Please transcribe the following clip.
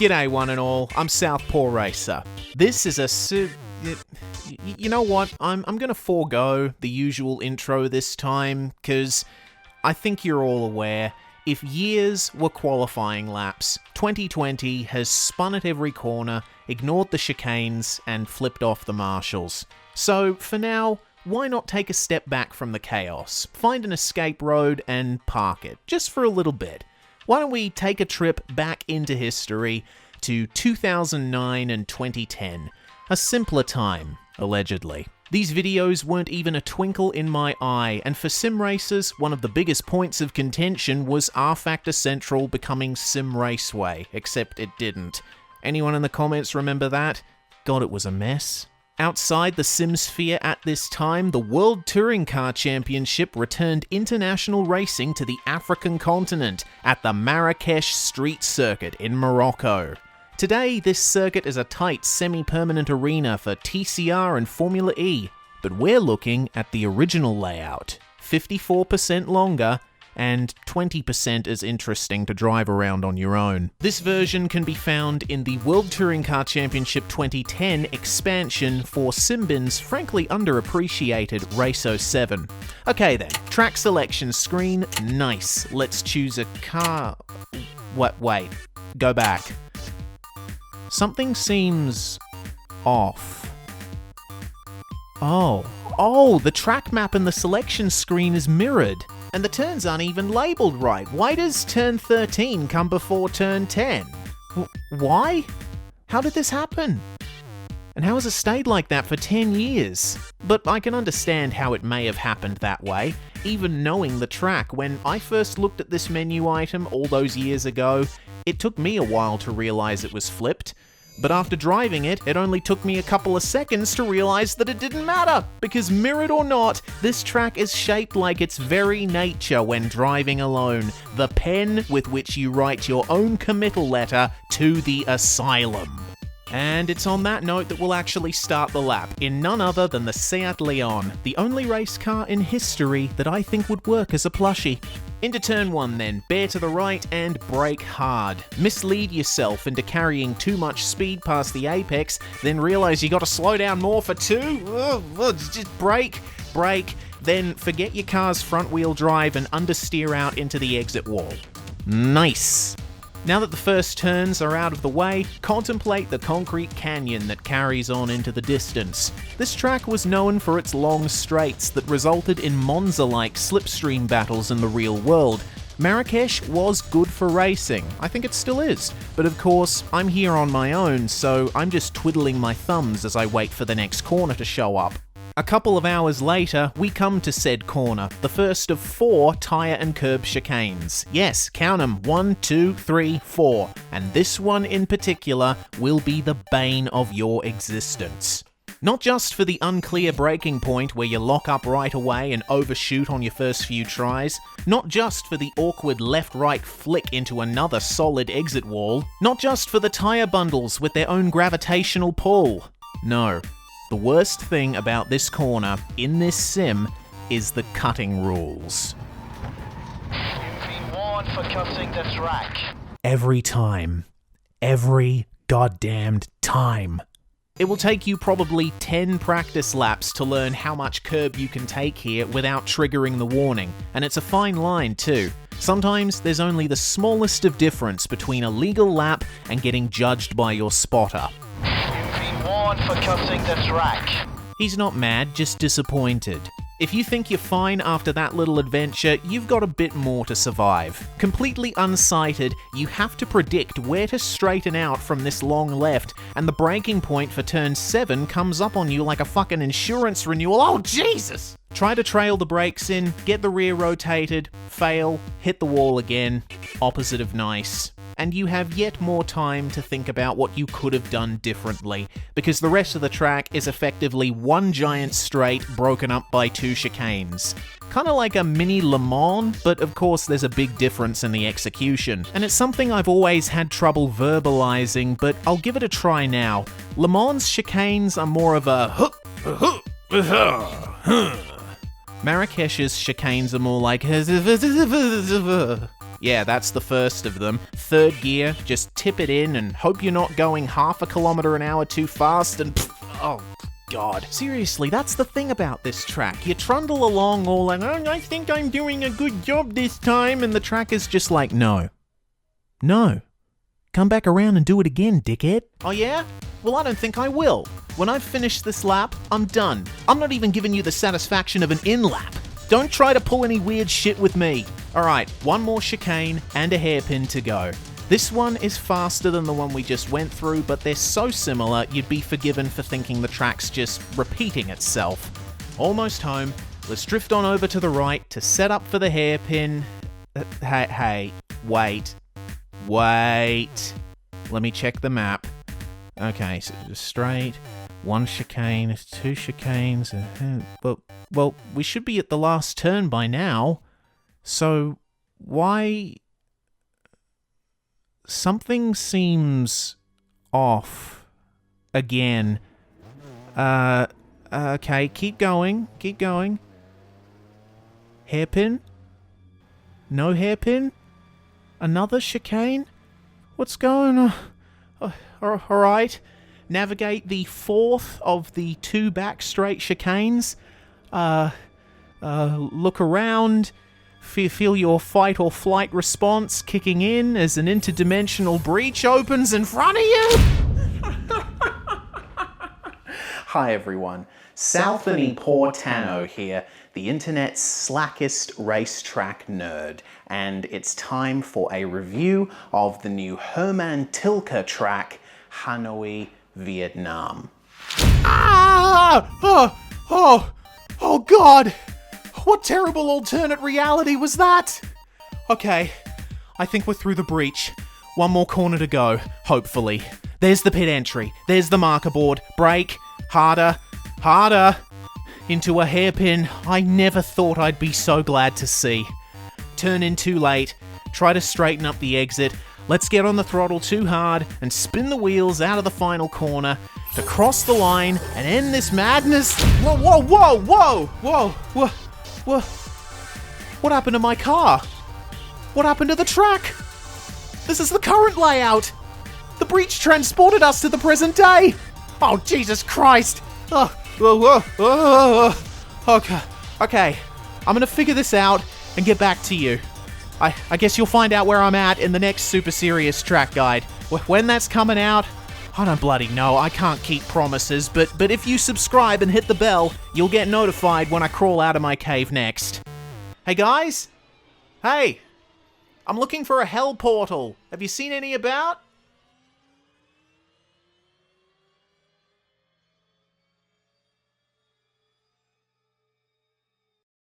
G'day one and all, I'm SouthPawRacer. This is you know what, I'm gonna forego the usual intro this time, cause I think you're all aware, if years were qualifying laps, 2020 has spun at every corner, ignored the chicanes, and flipped off the marshals. So, for now, why not take a step back from the chaos, find an escape road and park it, just for a little bit? Why don't we take a trip back into history to 2009 and 2010, a simpler time, allegedly. These videos weren't even a twinkle in my eye, and for sim racers, one of the biggest points of contention was rFactor Central becoming Sim Raceway, except it didn't. Anyone in the comments remember that? God, it was a mess. Outside the sim sphere at this time, the World Touring Car Championship returned international racing to the African continent at the Marrakesh Street Circuit in Morocco. Today, this circuit is a tight, semi-permanent arena for TCR and Formula E, but we're looking at the original layout, 54% longer, and 20% as interesting to drive around on your own. This version can be found in the World Touring Car Championship 2010 expansion for Simbin's frankly underappreciated Race 07. Okay then, track selection screen, nice. Let's choose a car... Wait, go back. Something seems off. Oh, the track map and the selection screen is mirrored. And the turns aren't even labelled right. Why does turn 13 come before turn 10? Why? How did this happen? And how has it stayed like that for 10 years? But I can understand how it may have happened that way, even knowing the track. When I first looked at this menu item all those years ago, it took me a while to realise it was flipped. But after driving it, it only took me a couple of seconds to realise that it didn't matter, because mirrored or not, this track is shaped like its very nature when driving alone, the pen with which you write your own committal letter to the asylum. And it's on that note that we'll actually start the lap, in none other than the Seat Leon, the only race car in history that I think would work as a plushie. Into turn 1 then, bear to the right and brake hard. Mislead yourself into carrying too much speed past the apex, then realise you gotta slow down more for 2? Just brake, then forget your car's front wheel drive and understeer out into the exit wall. Nice! Now that the first turns are out of the way, contemplate the concrete canyon that carries on into the distance. This track was known for its long straights that resulted in Monza-like slipstream battles in the real world. Marrakesh was good for racing. I think it still is. But of course, I'm here on my own, so I'm just twiddling my thumbs as I wait for the next corner to show up. A couple of hours later, we come to said corner, the first of 4 tyre and curb chicanes. Yes, count them, 1, 2, 3, 4. And this one in particular will be the bane of your existence. Not just for the unclear braking point where you lock up right away and overshoot on your first few tries, not just for the awkward left-right flick into another solid exit wall, not just for the tyre bundles with their own gravitational pull. No. The worst thing about this corner in this sim is the cutting rules. You've been warned for cutting the track. Every time. Every goddamned time. It will take you probably 10 practice laps to learn how much curb you can take here without triggering the warning, and it's a fine line too. Sometimes there's only the smallest of difference between a legal lap and getting judged by your spotter. For cutting the track. He's not mad, just disappointed. If you think you're fine after that little adventure, you've got a bit more to survive. Completely unsighted, you have to predict where to straighten out from this long left, and the braking point for turn 7 comes up on you like a fucking insurance renewal. Oh, Jesus! Try to trail the brakes in, get the rear rotated, fail, hit the wall again. Opposite of nice. And you have yet more time to think about what you could have done differently, because the rest of the track is effectively one giant straight broken up by 2 chicanes. Kinda like a mini Le Mans, but of course there's a big difference in the execution. And it's something I've always had trouble verbalizing, but I'll give it a try now. Le Mans chicanes are more of a Marrakesh's chicanes are more like Yeah, that's the first of them. Third gear, just tip it in and hope you're not going half a kilometer an hour too fast and oh God. Seriously, that's the thing about this track. You trundle along all like, oh, I think I'm doing a good job this time, and the track is just like, no. No. Come back around and do it again, dickhead. Oh yeah? Well, I don't think I will. When I've finished this lap, I'm done. I'm not even giving you the satisfaction of an in-lap. Don't try to pull any weird shit with me. Alright, one more chicane and a hairpin to go. This one is faster than the one we just went through, but they're so similar, you'd be forgiven for thinking the track's just repeating itself. Almost home. Let's drift on over to the right to set up for the hairpin. Hey, wait. Wait. Let me check the map. Okay, so straight, one chicane, two chicanes. Well, we should be at the last turn by now. So, why... Something seems off again. Okay, keep going. Hairpin? No hairpin? Another chicane? What's going on? Alright. Navigate the fourth of the 2 back straight chicanes. Look around. Feel your fight or flight response kicking in as an interdimensional breach opens in front of you. Hi everyone, SouthPawRacer here, the internet's slackest racetrack nerd, and it's time for a review of the new Herman Tilke track, Hanoi, Vietnam. Oh God! What terrible alternate reality was that? Okay, I think we're through the breach. One more corner to go, hopefully. There's the pit entry. There's the marker board. Brake. Harder. Harder. Into a hairpin I never thought I'd be so glad to see. Turn in too late. Try to straighten up the exit. Let's get on the throttle too hard and spin the wheels out of the final corner to cross the line and end this madness. Whoa. What happened to my car? What happened to the track? This is the current layout. The breach transported us to the present day. Oh, Jesus Christ. Okay. I'm gonna figure this out and get back to you. I guess you'll find out where I'm at in the next Super Serious track guide. When that's coming out, I don't bloody know. I can't keep promises, but if you subscribe and hit the bell, you'll get notified when I crawl out of my cave next. Hey guys? Hey! I'm looking for a hell portal. Have you seen any about?